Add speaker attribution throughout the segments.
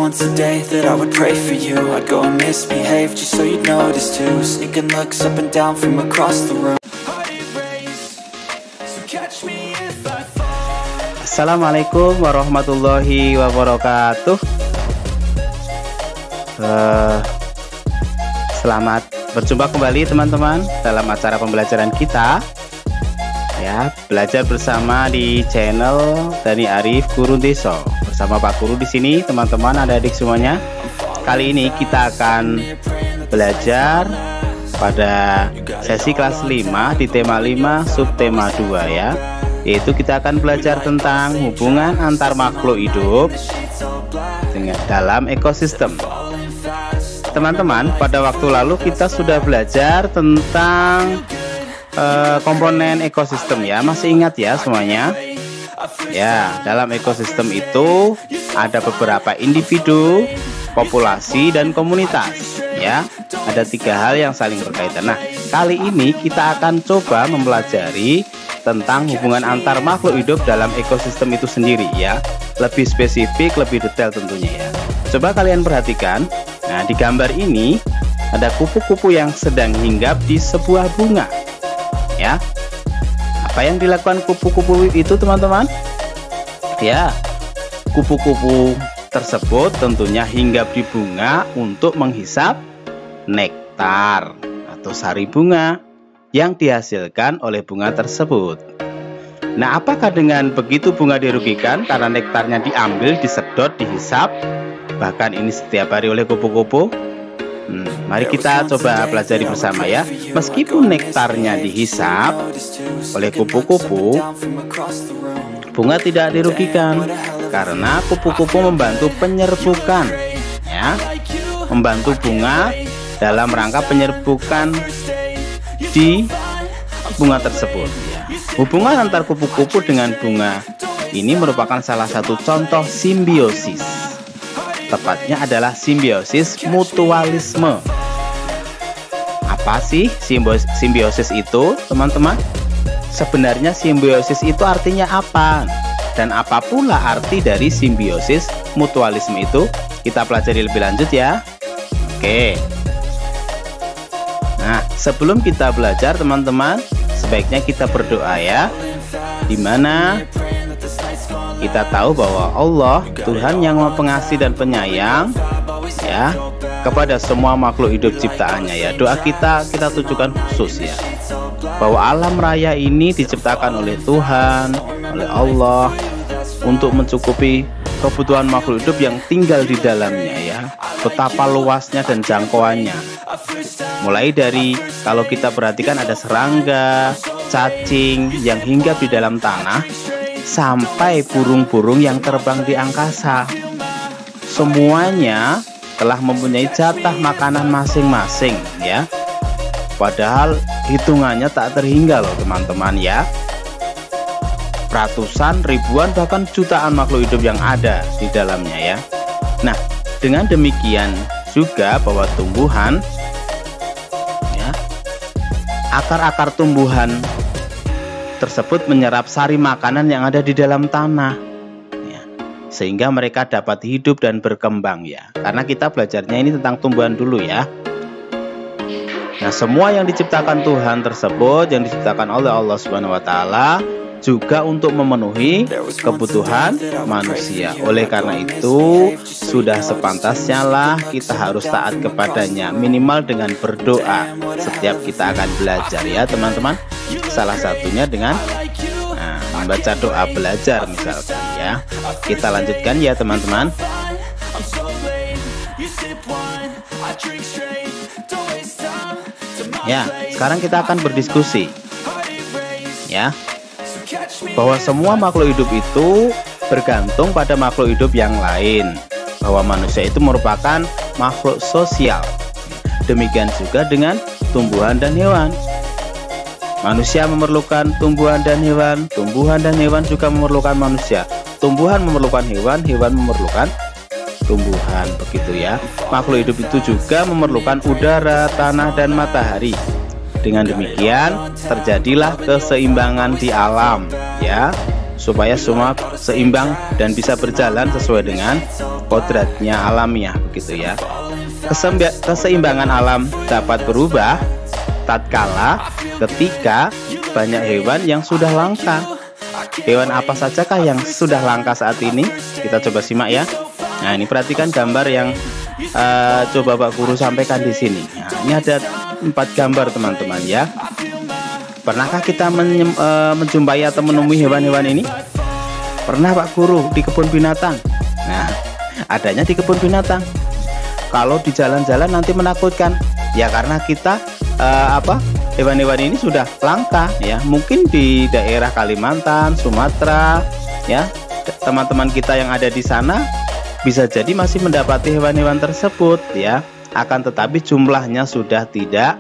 Speaker 1: once a day that I would pray for you. I'd go and misbehave just so you'd notice too. Sneaking looks up and down from across the room.
Speaker 2: Assalamualaikum warahmatullahi wabarakatuh. Selamat berjumpa kembali teman-teman dalam acara pembelajaran kita, ya, belajar bersama di channel Dani Arif Guru Deso bersama Pak Guru di sini, teman-teman, adik-adik semuanya. Kali ini kita akan belajar pada sesi kelas 5 di tema 5 subtema 2, ya, yaitu kita akan belajar tentang hubungan antar makhluk hidup dengan dalam ekosistem. Teman-teman, pada waktu lalu kita sudah belajar tentang komponen ekosistem, ya, masih ingat ya semuanya? Ya, dalam ekosistem itu ada beberapa individu, populasi, dan komunitas, ya. Ada 3 hal yang saling berkaitan. Nah, kali ini kita akan coba mempelajari tentang hubungan antar makhluk hidup dalam ekosistem itu sendiri, ya. Lebih spesifik, lebih detail tentunya, ya. Coba kalian perhatikan. Nah, di gambar ini ada kupu-kupu yang sedang hinggap di sebuah bunga, ya. Apa yang dilakukan kupu-kupu itu, teman-teman? Ya, kupu-kupu tersebut tentunya hinggap di bunga untuk menghisap nektar atau sari bunga yang dihasilkan oleh bunga tersebut. Nah, apakah dengan begitu bunga dirugikan karena nektarnya diambil, disedot, dihisap, bahkan ini setiap hari oleh kupu-kupu? Mari kita coba pelajari bersama, ya. Meskipun nektarnya dihisap oleh kupu-kupu, bunga tidak dirugikan karena kupu-kupu membantu penyerbukan, ya, membantu bunga dalam rangka penyerbukan di bunga tersebut, ya. Hubungan antar kupu-kupu dengan bunga ini merupakan salah satu contoh simbiosis. Tepatnya adalah simbiosis mutualisme. Apa sih simbiosis itu, teman-teman? Sebenarnya simbiosis itu artinya apa? Dan apa pula arti dari simbiosis mutualisme itu? Kita pelajari lebih lanjut, ya. Oke. Nah, sebelum kita belajar, teman-teman, sebaiknya kita berdoa, ya. Dimana kita tahu bahwa Allah, Tuhan yang Maha Pengasih dan Penyayang, ya, kepada semua makhluk hidup ciptaannya, ya. Doa kita tujukan khusus, ya, bahwa alam raya ini diciptakan oleh Tuhan, oleh Allah, untuk mencukupi kebutuhan makhluk hidup yang tinggal di dalamnya, ya. Betapa luasnya dan jangkauannya. Mulai dari, kalau kita perhatikan, ada serangga, cacing yang hinggap di dalam tanah, sampai burung-burung yang terbang di angkasa. Semuanya telah mempunyai jatah makanan masing-masing, ya. Padahal hitungannya tak terhingga loh, teman-teman, ya. Ratusan, ribuan, bahkan jutaan makhluk hidup yang ada di dalamnya, ya. Nah, dengan demikian juga bahwa tumbuhan, ya, akar-akar tumbuhan tersebut menyerap sari makanan yang ada di dalam tanah, ya, sehingga mereka dapat hidup dan berkembang, ya. Karena kita belajarnya ini tentang tumbuhan dulu, ya. Nah, semua yang diciptakan Tuhan tersebut, yang diciptakan oleh Allah Subhanahu wa Ta'ala, juga untuk memenuhi kebutuhan manusia. Oleh karena itu, sudah sepantasnya lah kita harus taat kepadanya, minimal dengan berdoa setiap kita akan belajar, ya, teman-teman. Salah satunya dengan membaca doa belajar misalkan, ya. Kita lanjutkan, ya, teman-teman. Ya, sekarang kita akan berdiskusi, ya, bahwa semua makhluk hidup itu bergantung pada makhluk hidup yang lain, bahwa manusia itu merupakan makhluk sosial. Demikian juga dengan tumbuhan dan hewan. Manusia memerlukan tumbuhan dan hewan juga memerlukan manusia. Tumbuhan memerlukan hewan, hewan memerlukan tumbuhan, begitu, ya. Makhluk hidup itu juga memerlukan udara, tanah, dan matahari. Dengan demikian terjadilah keseimbangan di alam, ya, supaya semua seimbang dan bisa berjalan sesuai dengan kodratnya alamiah begitu ya. Keseimbangan alam dapat berubah tatkala ketika banyak hewan yang sudah langka. Hewan apa sajakah yang sudah langka saat ini? Kita coba simak ya. Nah, ini perhatikan gambar yang coba Pak Guru sampaikan di sini. Nah, ini ada 4 gambar teman-teman ya. Pernahkah kita menjumpai atau menemui hewan-hewan ini? Pernah Pak Guru, di kebun binatang. Nah, adanya di kebun binatang. Kalau di jalan-jalan nanti menakutkan. Ya karena kita hewan-hewan ini sudah langka ya. Mungkin di daerah Kalimantan, Sumatera ya, teman-teman kita yang ada di sana bisa jadi masih mendapati hewan-hewan tersebut ya. Akan tetapi jumlahnya sudah tidak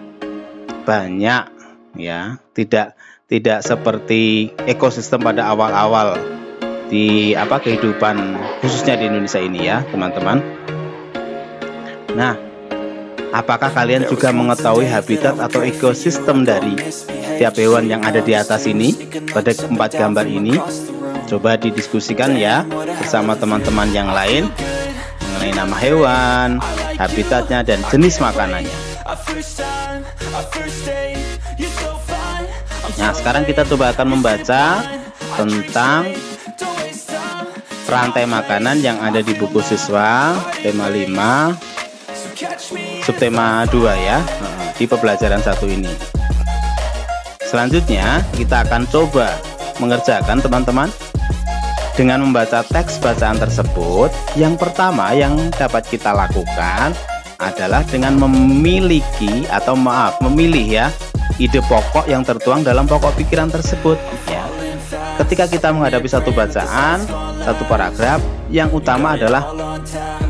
Speaker 2: banyak ya. Tidak seperti ekosistem pada awal-awal di kehidupan khususnya di Indonesia ini ya, teman-teman. Nah, apakah kalian juga mengetahui habitat atau ekosistem dari tiap hewan yang ada di atas ini pada 4 gambar ini? Coba didiskusikan ya bersama teman-teman yang lain mengenai nama hewan, habitatnya, dan jenis makanannya. Nah, sekarang kita coba akan membaca tentang rantai makanan yang ada di buku siswa tema 5 subtema 2 ya, di pembelajaran 1 ini. Selanjutnya kita akan coba mengerjakan teman-teman dengan membaca teks bacaan tersebut. Yang pertama yang dapat kita lakukan adalah dengan memilih ya ide pokok yang tertuang dalam pokok pikiran tersebut ya. Ketika kita menghadapi satu bacaan, satu paragraf, yang utama adalah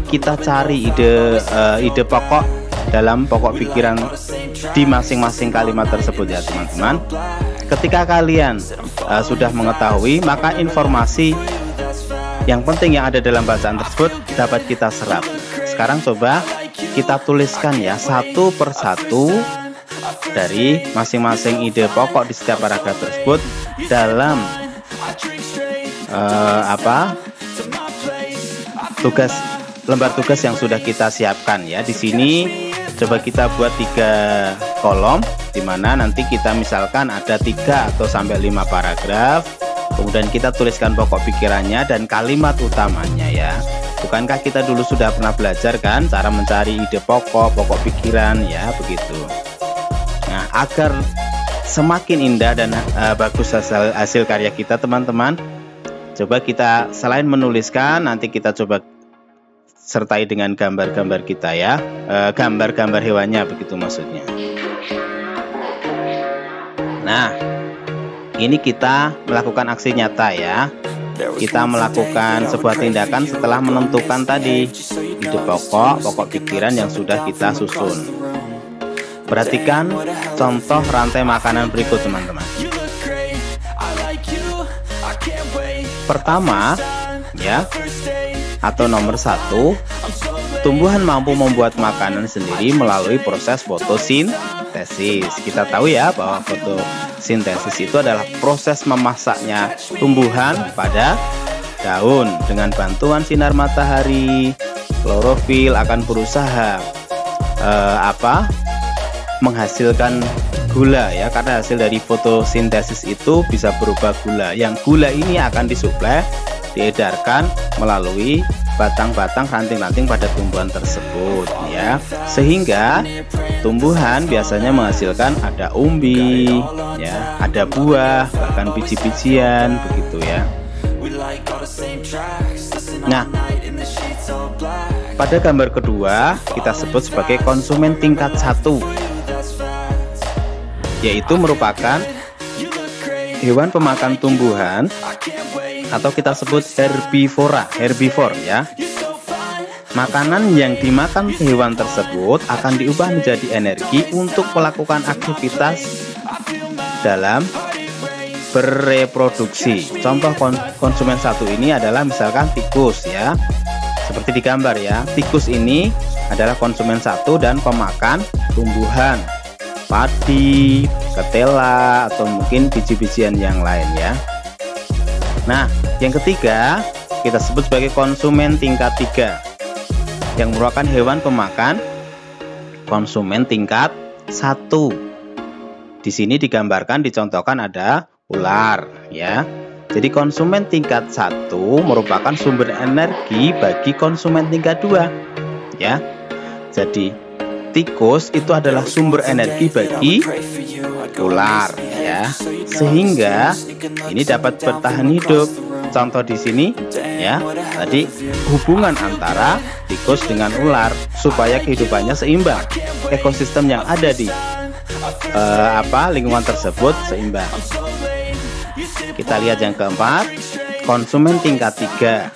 Speaker 2: kita cari ide pokok dalam pokok pikiran di masing-masing kalimat tersebut ya teman-teman. Ketika kalian sudah mengetahui, maka informasi yang penting yang ada dalam bacaan tersebut dapat kita serap. Sekarang coba kita tuliskan ya satu persatu dari masing-masing ide pokok di setiap paragraf tersebut dalam lembar tugas yang sudah kita siapkan ya. Di sini coba kita buat 3 kolom, dimana nanti kita misalkan ada 3 atau sampai 5 paragraf. Kemudian kita tuliskan pokok pikirannya dan kalimat utamanya ya. Bukankah kita dulu sudah pernah belajar kan cara mencari ide pokok pikiran ya, begitu. Nah, agar semakin indah dan bagus hasil karya kita teman-teman, coba kita selain menuliskan, nanti kita coba sertai dengan gambar-gambar kita ya, gambar-gambar hewannya begitu maksudnya. Nah, ini kita melakukan aksi nyata ya. Kita melakukan sebuah tindakan setelah menentukan tadi ide pokok pikiran yang sudah kita susun. Perhatikan contoh rantai makanan berikut teman-teman. Pertama ya, atau nomor 1, tumbuhan mampu membuat makanan sendiri melalui proses fotosintesis. Kita tahu ya bahwa fotosintesis itu adalah proses memasaknya tumbuhan pada daun dengan bantuan sinar matahari. Klorofil akan berusaha menghasilkan gula ya, karena hasil dari fotosintesis itu bisa berupa gula. Yang gula ini akan disuplai, diedarkan melalui batang-batang ranting-ranting pada tumbuhan tersebut ya, sehingga tumbuhan biasanya menghasilkan ada umbi ya, ada buah, bahkan biji-bijian begitu ya. Nah, pada gambar kedua kita sebut sebagai konsumen tingkat 1, yaitu merupakan hewan pemakan tumbuhan atau kita sebut herbivore ya. Makanan yang dimakan hewan tersebut akan diubah menjadi energi untuk melakukan aktivitas dalam bereproduksi. Contoh konsumen 1 ini adalah misalkan tikus ya, seperti di gambar ya. Tikus ini adalah konsumen 1 dan pemakan tumbuhan, padi, ketela, atau mungkin biji-bijian yang lain ya. Nah, yang ketiga kita sebut sebagai konsumen tingkat 3 yang merupakan hewan pemakan konsumen tingkat 1. Di sini digambarkan, dicontohkan ada ular ya. Jadi konsumen tingkat 1 merupakan sumber energi bagi konsumen tingkat 2 ya. Jadi tikus itu adalah sumber energi bagi ular ya, sehingga ini dapat bertahan hidup. Contoh di sini ya, tadi hubungan antara tikus dengan ular supaya kehidupannya seimbang, ekosistem yang ada di lingkungan tersebut seimbang. Kita lihat yang keempat, konsumen tingkat 3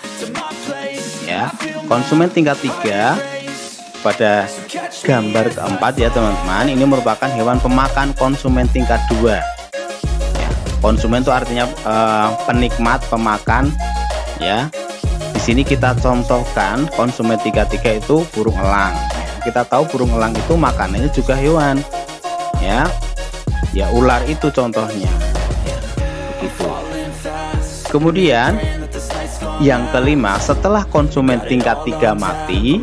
Speaker 2: ya. Konsumen tingkat 3 pada gambar keempat ya teman-teman, ini merupakan hewan pemakan konsumen tingkat 2 ya. Konsumen itu artinya penikmat, pemakan ya. Di sini kita contohkan konsumen tingkat 3 itu burung elang. Kita tahu burung elang itu makanannya juga hewan ya. Ya ular itu contohnya ya, begitu. Kemudian yang kelima, setelah konsumen tingkat 3 mati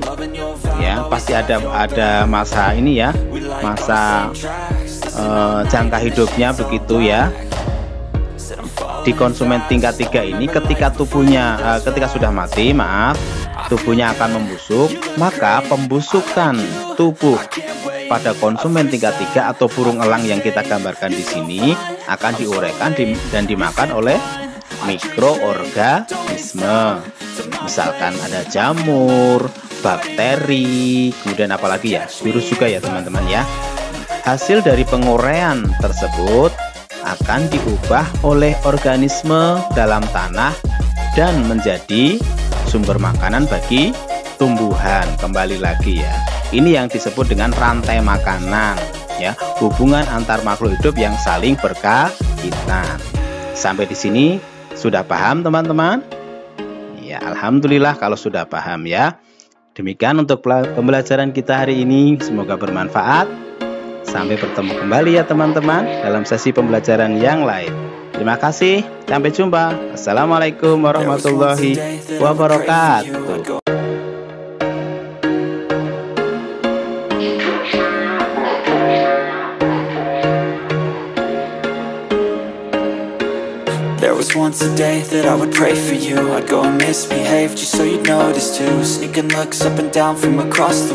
Speaker 2: ya, pasti ada masa ini ya, masa jangka hidupnya begitu ya. Di konsumen tingkat 3 ini ketika tubuhnya ketika sudah mati, tubuhnya akan membusuk, maka pembusukan tubuh pada konsumen tingkat 3 atau burung elang yang kita gambarkan di sini akan diuraikan dan dimakan oleh mikroorganisme. Misalkan ada jamur, bakteri, kemudian apalagi ya, virus juga ya teman-teman ya. Hasil dari penguraian tersebut akan diubah oleh organisme dalam tanah dan menjadi sumber makanan bagi tumbuhan. Kembali lagi ya, ini yang disebut dengan rantai makanan ya, hubungan antar makhluk hidup yang saling berkaitan. Sampai di sini sudah paham teman-teman? Ya, alhamdulillah kalau sudah paham ya. Demikian untuk pembelajaran kita hari ini, semoga bermanfaat. Sampai bertemu kembali ya teman-teman dalam sesi pembelajaran yang lain. Terima kasih, sampai jumpa. Assalamualaikum warahmatullahi wabarakatuh.
Speaker 1: There was once a day that I would pray for you. I'd go and misbehave just so you'd notice too. Sneaking looks up and down from across the